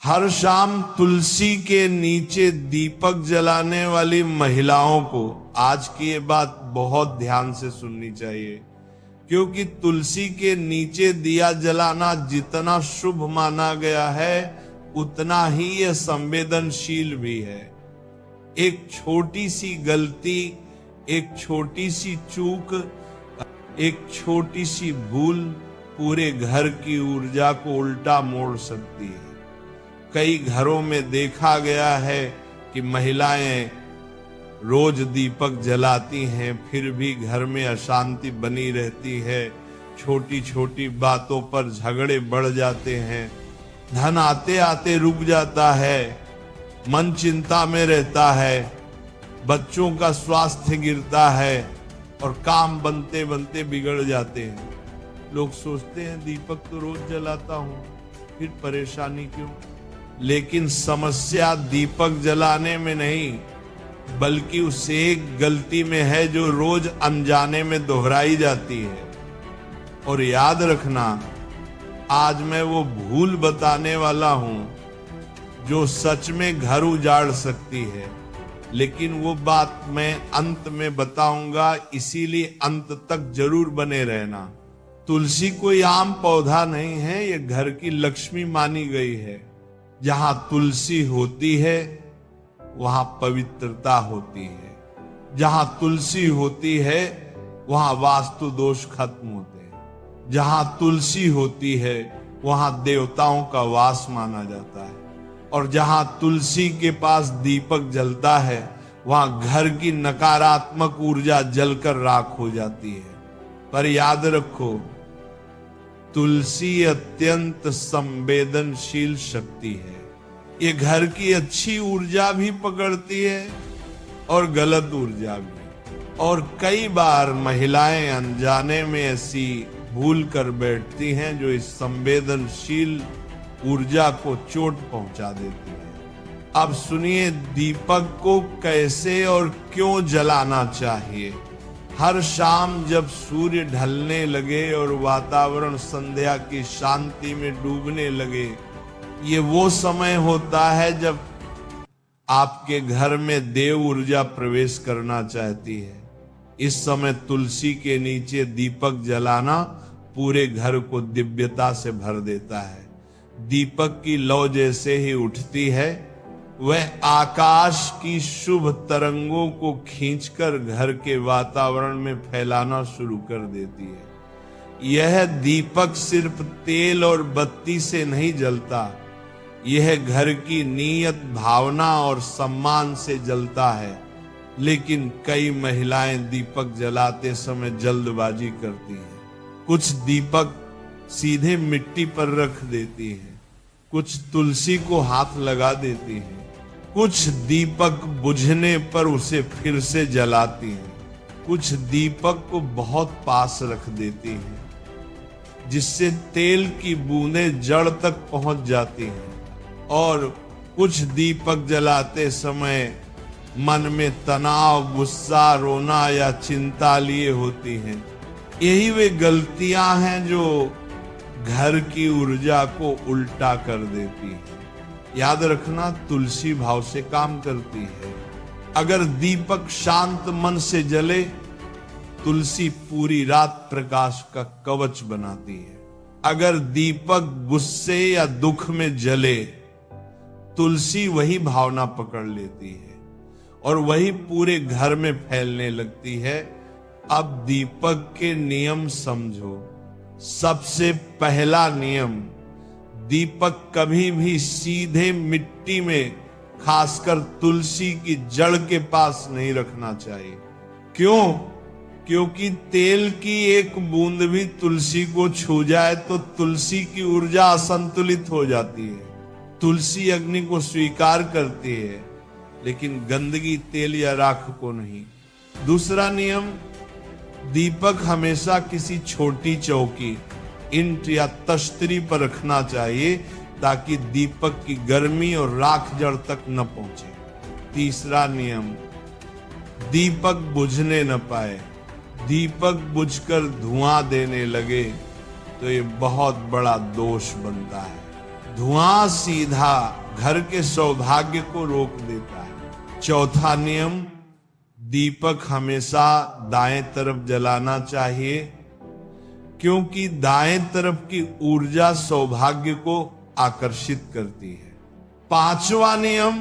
हर शाम तुलसी के नीचे दीपक जलाने वाली महिलाओं को आज की ये बात बहुत ध्यान से सुननी चाहिए, क्योंकि तुलसी के नीचे दिया जलाना जितना शुभ माना गया है उतना ही यह संवेदनशील भी है। एक छोटी सी गलती, एक छोटी सी चूक, एक छोटी सी भूल पूरे घर की ऊर्जा को उल्टा मोड़ सकती है। कई घरों में देखा गया है कि महिलाएं रोज दीपक जलाती हैं, फिर भी घर में अशांति बनी रहती है। छोटी छोटी बातों पर झगड़े बढ़ जाते हैं, धन आते आते रुक जाता है, मन चिंता में रहता है, बच्चों का स्वास्थ्य गिरता है और काम बनते बनते बिगड़ जाते हैं। लोग सोचते हैं दीपक तो रोज जलाता हूं, फिर परेशानी क्यों? लेकिन समस्या दीपक जलाने में नहीं, बल्कि उस एक गलती में है जो रोज अनजाने में दोहराई जाती है। और याद रखना, आज मैं वो भूल बताने वाला हूं जो सच में घर उजाड़ सकती है, लेकिन वो बात मैं अंत में बताऊंगा, इसीलिए अंत तक जरूर बने रहना। तुलसी कोई आम पौधा नहीं है, ये घर की लक्ष्मी मानी गई है। जहां तुलसी होती है वहां पवित्रता होती है, जहां तुलसी होती है वहां वास्तु दोष खत्म होते हैं, जहां तुलसी होती है वहां देवताओं का वास माना जाता है, और जहां तुलसी के पास दीपक जलता है वहां घर की नकारात्मक ऊर्जा जलकर राख हो जाती है। पर याद रखो, तुलसी अत्यंत संवेदनशील शक्ति है। ये घर की अच्छी ऊर्जा भी पकड़ती है और गलत ऊर्जा भी। और कई बार महिलाएं अनजाने में ऐसी भूल कर बैठती हैं जो इस संवेदनशील ऊर्जा को चोट पहुंचा देती है। अब सुनिए दीपक को कैसे और क्यों जलाना चाहिए। हर शाम जब सूर्य ढलने लगे और वातावरण संध्या की शांति में डूबने लगे, ये वो समय होता है जब आपके घर में देव ऊर्जा प्रवेश करना चाहती है। इस समय तुलसी के नीचे दीपक जलाना पूरे घर को दिव्यता से भर देता है। दीपक की लौ जैसे ही उठती है, वह आकाश की शुभ तरंगों को खींचकर घर के वातावरण में फैलाना शुरू कर देती है। यह दीपक सिर्फ तेल और बत्ती से नहीं जलता, यह घर की नीयत, भावना और सम्मान से जलता है। लेकिन कई महिलाएं दीपक जलाते समय जल्दबाजी करती हैं। कुछ दीपक सीधे मिट्टी पर रख देती हैं, कुछ तुलसी को हाथ लगा देती हैं, कुछ दीपक बुझने पर उसे फिर से जलाती हैं, कुछ दीपक को बहुत पास रख देती हैं, जिससे तेल की बूंदें जड़ तक पहुंच जाती हैं। और कुछ दीपक जलाते समय मन में तनाव, गुस्सा, रोना या चिंता लिए होती हैं। यही वे गलतियां हैं जो घर की ऊर्जा को उल्टा कर देती हैं। याद रखना, तुलसी भाव से काम करती है। अगर दीपक शांत मन से जले, तुलसी पूरी रात प्रकाश का कवच बनाती है। अगर दीपक गुस्से या दुख में जले, तुलसी वही भावना पकड़ लेती है और वही पूरे घर में फैलने लगती है। अब दीपक के नियम समझो। सबसे पहला नियम, दीपक कभी भी सीधे मिट्टी में, खासकर तुलसी की जड़ के पास नहीं रखना चाहिए। क्यों? क्योंकि तेल की एक बूंद भी तुलसी को छू जाए तो तुलसी की ऊर्जा असंतुलित हो जाती है। तुलसी अग्नि को स्वीकार करती है, लेकिन गंदगी, तेल या राख को नहीं। दूसरा नियम, दीपक हमेशा किसी छोटी चौकी, इंट या तश्तरी पर रखना चाहिए ताकि दीपक की गर्मी और राख जड़ तक न पहुंचे। तीसरा नियम, दीपक बुझने न पाए। दीपक बुझकर धुआं देने लगे तो ये बहुत बड़ा दोष बनता है। धुआं सीधा घर के सौभाग्य को रोक देता है। चौथा नियम, दीपक हमेशा दाएं तरफ जलाना चाहिए, क्योंकि दाएं तरफ की ऊर्जा सौभाग्य को आकर्षित करती है। पांचवा नियम,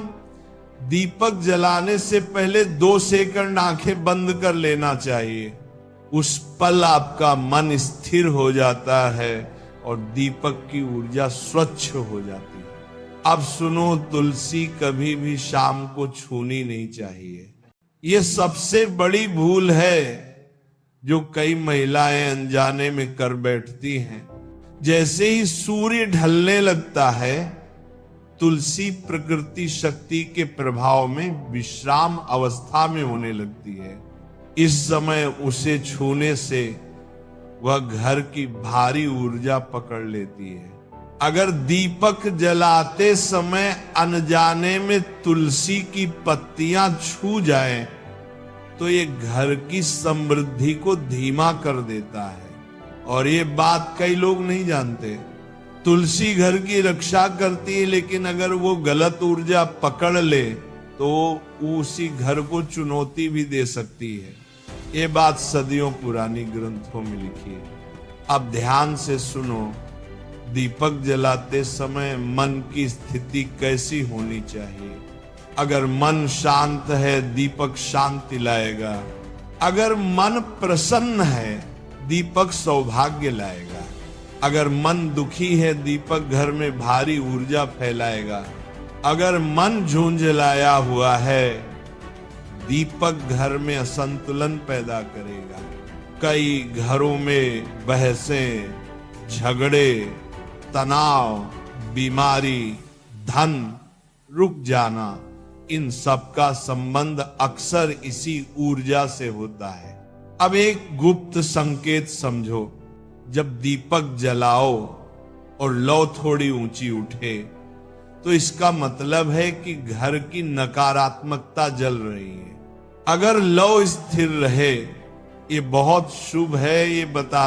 दीपक जलाने से पहले 2 सेकंड आंखें बंद कर लेना चाहिए। उस पल आपका मन स्थिर हो जाता है और दीपक की ऊर्जा स्वच्छ हो जाती है। अब सुनो, तुलसी कभी भी शाम को छूनी नहीं चाहिए। ये सबसे बड़ी भूल है जो कई महिलाएं अनजाने में कर बैठती हैं। जैसे ही सूर्य ढलने लगता है, तुलसी प्रकृति शक्ति के प्रभाव में विश्राम अवस्था में होने लगती है। इस समय उसे छूने से वह घर की भारी ऊर्जा पकड़ लेती है। अगर दीपक जलाते समय अनजाने में तुलसी की पत्तियां छू जाएं, तो ये घर की समृद्धि को धीमा कर देता है। और ये बात कई लोग नहीं जानते। तुलसी घर की रक्षा करती है, लेकिन अगर वो गलत ऊर्जा पकड़ ले तो उसी घर को चुनौती भी दे सकती है। ये बात सदियों पुरानी ग्रंथों में लिखी है। अब ध्यान से सुनो, दीपक जलाते समय मन की स्थिति कैसी होनी चाहिए। अगर मन शांत है, दीपक शांति लाएगा। अगर मन प्रसन्न है, दीपक सौभाग्य लाएगा। अगर मन दुखी है, दीपक घर में भारी ऊर्जा फैलाएगा। अगर मन झुंझलाया हुआ है, दीपक घर में असंतुलन पैदा करेगा। कई घरों में बहसें, झगड़े, तनाव, बीमारी, धन रुक जाना, इन सब का संबंध अक्सर इसी ऊर्जा से होता है। अब एक गुप्त संकेत समझो। जब दीपक जलाओ और लौ थोड़ी ऊंची उठे, तो इसका मतलब है कि घर की नकारात्मकता जल रही है। अगर लौ स्थिर रहे, ये बहुत शुभ है। ये बता